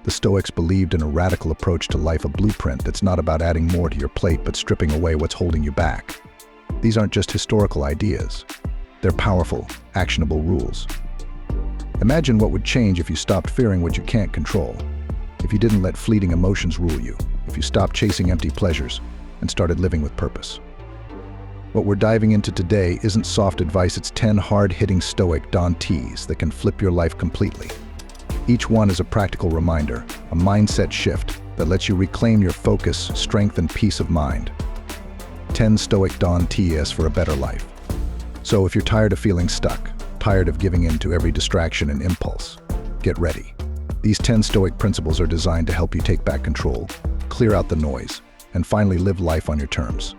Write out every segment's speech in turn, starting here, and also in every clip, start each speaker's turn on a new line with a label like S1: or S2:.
S1: The Stoics believed in a radical approach to life, a blueprint that's not about adding more to your plate but stripping away what's holding you back. These aren't just historical ideas. They're powerful, actionable rules. Imagine what would change if you stopped fearing what you can't control, if you didn't let fleeting emotions rule you, if you stopped chasing empty pleasures and started living with purpose. What we're diving into today isn't soft advice, it's 10 hard-hitting Stoic Dantes that can flip your life completely. Each one is a practical reminder, a mindset shift that lets you reclaim your focus, strength, and peace of mind. 10 Stoic Dantes for a better life. So if you're tired of feeling stuck, tired of giving in to every distraction and impulse, get ready. These 10 Stoic principles are designed to help you take back control, clear out the noise, and finally live life on your terms.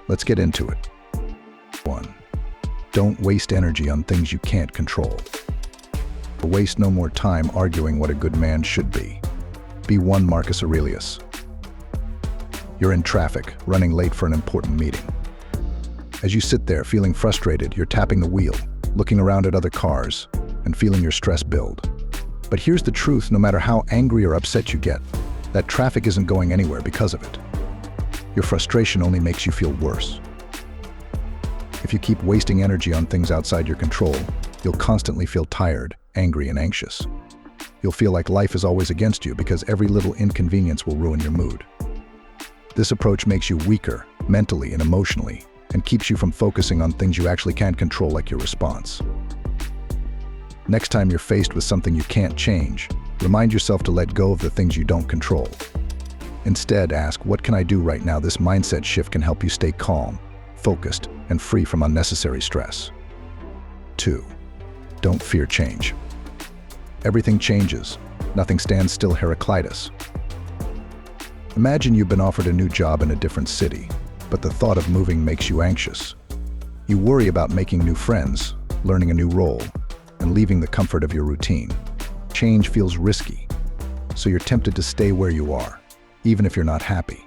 S1: Let's get into it. 1. Don't waste energy on things you can't control. Waste no more time arguing what a good man should be. Be 1 Marcus Aurelius. You're in traffic, running late for an important meeting. As you sit there feeling frustrated, you're tapping the wheel, looking around at other cars, and feeling your stress build. But here's the truth, no matter how angry or upset you get, that traffic isn't going anywhere because of it. Your frustration only makes you feel worse. If you keep wasting energy on things outside your control, you'll constantly feel tired, angry, and anxious. You'll feel like life is always against you because every little inconvenience will ruin your mood. This approach makes you weaker, mentally and emotionally, and keeps you from focusing on things you actually can't control, like your response. Next time you're faced with something you can't change, remind yourself to let go of the things you don't control. Instead, ask, what can I do right now? This mindset shift can help you stay calm, focused, and free from unnecessary stress. 2. Don't fear change. Everything changes. Nothing stands still. Heraclitus. Imagine you've been offered a new job in a different city, but the thought of moving makes you anxious. You worry about making new friends, learning a new role, and leaving the comfort of your routine. Change feels risky, so you're tempted to stay where you are, even if you're not happy.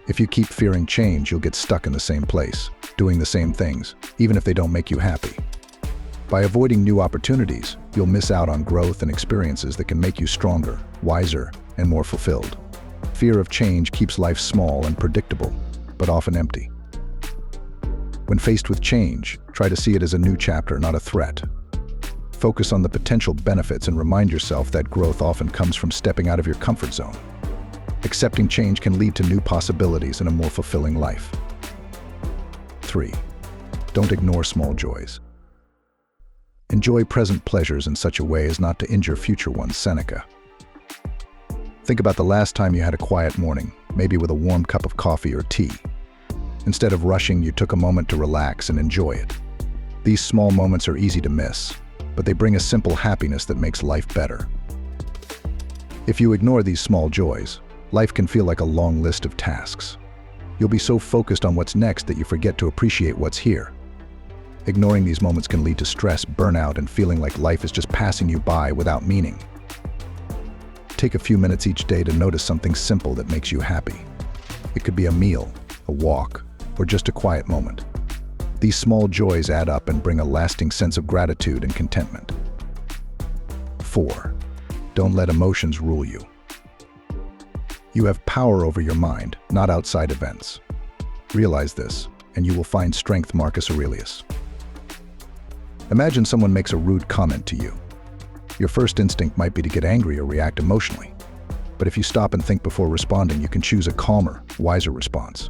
S1: If you keep fearing change, you'll get stuck in the same place, doing the same things, even if they don't make you happy. By avoiding new opportunities, you'll miss out on growth and experiences that can make you stronger, wiser, and more fulfilled. Fear of change keeps life small and predictable, but often empty. When faced with change, try to see it as a new chapter, not a threat. Focus on the potential benefits and remind yourself that growth often comes from stepping out of your comfort zone. Accepting change can lead to new possibilities and a more fulfilling life. 3. Don't ignore small joys. Enjoy present pleasures in such a way as not to injure future ones. Seneca. Think about the last time you had a quiet morning, maybe with a warm cup of coffee or tea. Instead of rushing, you took a moment to relax and enjoy it. These small moments are easy to miss, but they bring a simple happiness that makes life better. If you ignore these small joys, life can feel like a long list of tasks. You'll be so focused on what's next that you forget to appreciate what's here. Ignoring these moments can lead to stress, burnout, and feeling like life is just passing you by without meaning. Take a few minutes each day to notice something simple that makes you happy. It could be a meal, a walk, or just a quiet moment. These small joys add up and bring a lasting sense of gratitude and contentment. 4. Don't let emotions rule you. You have power over your mind, not outside events. Realize this, and you will find strength. Marcus Aurelius. Imagine someone makes a rude comment to you. Your first instinct might be to get angry or react emotionally. But if you stop and think before responding, you can choose a calmer, wiser response.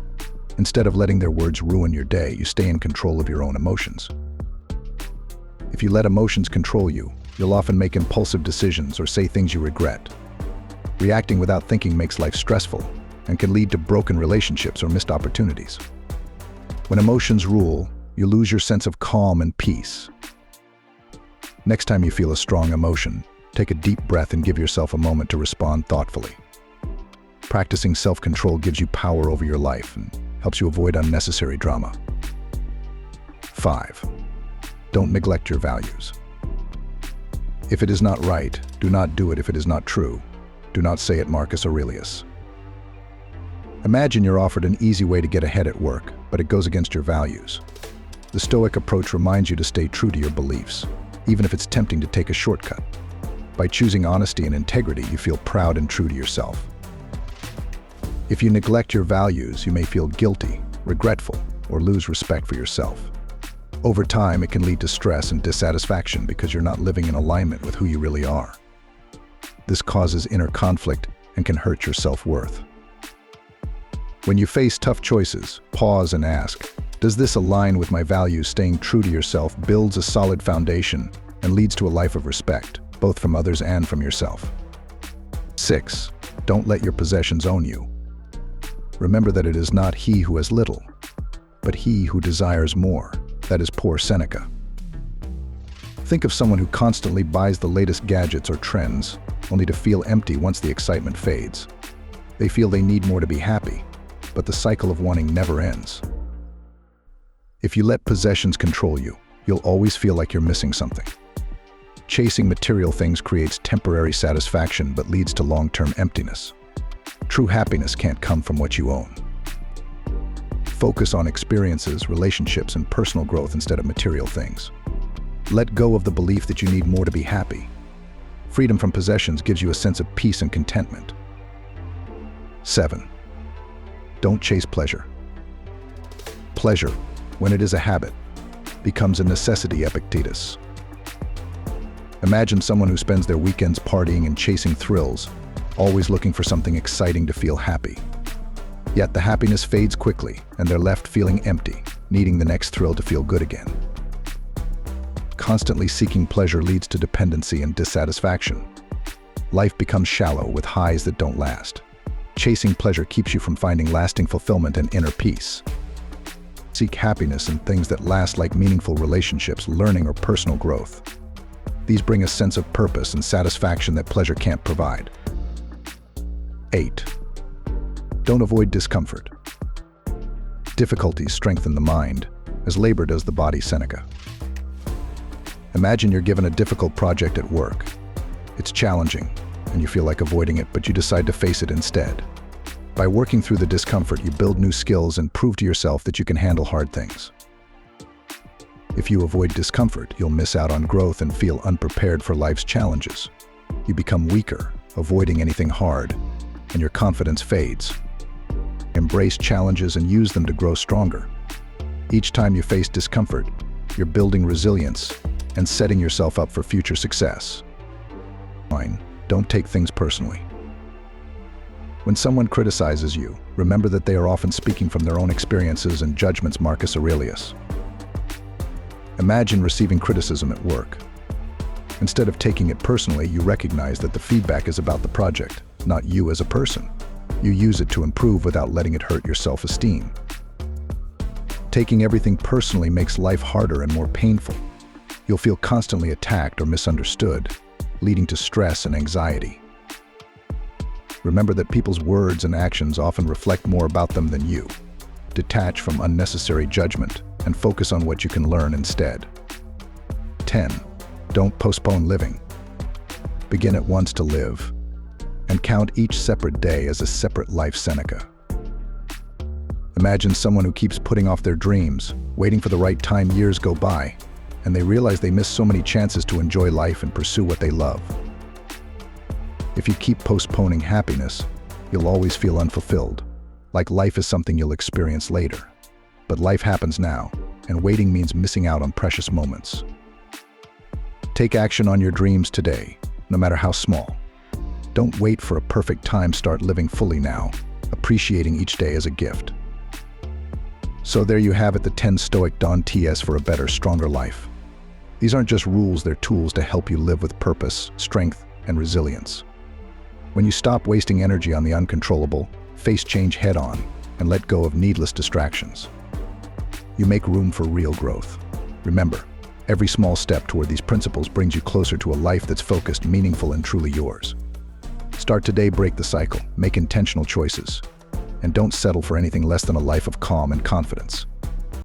S1: Instead of letting their words ruin your day, you stay in control of your own emotions. If you let emotions control you, you'll often make impulsive decisions or say things you regret. Reacting without thinking makes life stressful and can lead to broken relationships or missed opportunities. When emotions rule, you lose your sense of calm and peace. Next time you feel a strong emotion, take a deep breath and give yourself a moment to respond thoughtfully. Practicing self-control gives you power over your life and helps you avoid unnecessary drama. 5. Don't neglect your values. If it is not right, do not do it. If it is not true, do not say it. Marcus Aurelius. Imagine you're offered an easy way to get ahead at work, but it goes against your values. The Stoic approach reminds you to stay true to your beliefs, even if it's tempting to take a shortcut. By choosing honesty and integrity, you feel proud and true to yourself. If you neglect your values, you may feel guilty, regretful, or lose respect for yourself. Over time, it can lead to stress and dissatisfaction because you're not living in alignment with who you really are. This causes inner conflict and can hurt your self-worth. When you face tough choices, pause and ask, does this align with my values? Staying true to yourself builds a solid foundation and leads to a life of respect, both from others and from yourself. 6. Don't let your possessions own you. Remember that it is not he who has little, but he who desires more. That is poor Seneca. Think of someone who constantly buys the latest gadgets or trends, only to feel empty once the excitement fades. They feel they need more to be happy, but the cycle of wanting never ends. If you let possessions control you, you'll always feel like you're missing something. Chasing material things creates temporary satisfaction but leads to long-term emptiness. True happiness can't come from what you own. Focus on experiences, relationships, and personal growth instead of material things. Let go of the belief that you need more to be happy. Freedom from possessions gives you a sense of peace and contentment. 7. Don't chase pleasure. Pleasure, when it is a habit, becomes a necessity. Epictetus. Imagine someone who spends their weekends partying and chasing thrills, always looking for something exciting to feel happy. Yet the happiness fades quickly, and they're left feeling empty, needing the next thrill to feel good again. Constantly seeking pleasure leads to dependency and dissatisfaction. Life becomes shallow with highs that don't last. Chasing pleasure keeps you from finding lasting fulfillment and inner peace. Seek happiness in things that last, like meaningful relationships, learning, or personal growth. These bring a sense of purpose and satisfaction that pleasure can't provide. 8. Don't avoid discomfort. Difficulties strengthen the mind, as labor does the body. Seneca. Imagine you're given a difficult project at work. It's challenging, and you feel like avoiding it, but you decide to face it instead. By working through the discomfort, you build new skills and prove to yourself that you can handle hard things. If you avoid discomfort, you'll miss out on growth and feel unprepared for life's challenges. You become weaker, avoiding anything hard, and your confidence fades. Embrace challenges and use them to grow stronger. Each time you face discomfort, you're building resilience and setting yourself up for future success. 9. Don't take things personally. When someone criticizes you, remember that they are often speaking from their own experiences and judgments. Marcus Aurelius. Imagine receiving criticism at work. Instead of taking it personally, you recognize that the feedback is about the project, not you as a person. You use it to improve without letting it hurt your self-esteem. Taking everything personally makes life harder and more painful. You'll feel constantly attacked or misunderstood, leading to stress and anxiety. Remember that people's words and actions often reflect more about them than you. Detach from unnecessary judgment and focus on what you can learn instead. 10. Don't postpone living. Begin at once to live, and count each separate day as a separate life. Seneca. Imagine someone who keeps putting off their dreams, waiting for the right time. Years go by, and they realize they miss so many chances to enjoy life and pursue what they love. If you keep postponing happiness, you'll always feel unfulfilled, like life is something you'll experience later. But life happens now, and waiting means missing out on precious moments. Take action on your dreams today, no matter how small. Don't wait for a perfect time. Start living fully now, appreciating each day as a gift. So there you have it, the 10 Stoic Dantes for a better, stronger life. These aren't just rules, they're tools to help you live with purpose, strength, and resilience. When you stop wasting energy on the uncontrollable, face change head-on, and let go of needless distractions, you make room for real growth. Remember, every small step toward these principles brings you closer to a life that's focused, meaningful, and truly yours. Start today, break the cycle, make intentional choices, and don't settle for anything less than a life of calm and confidence.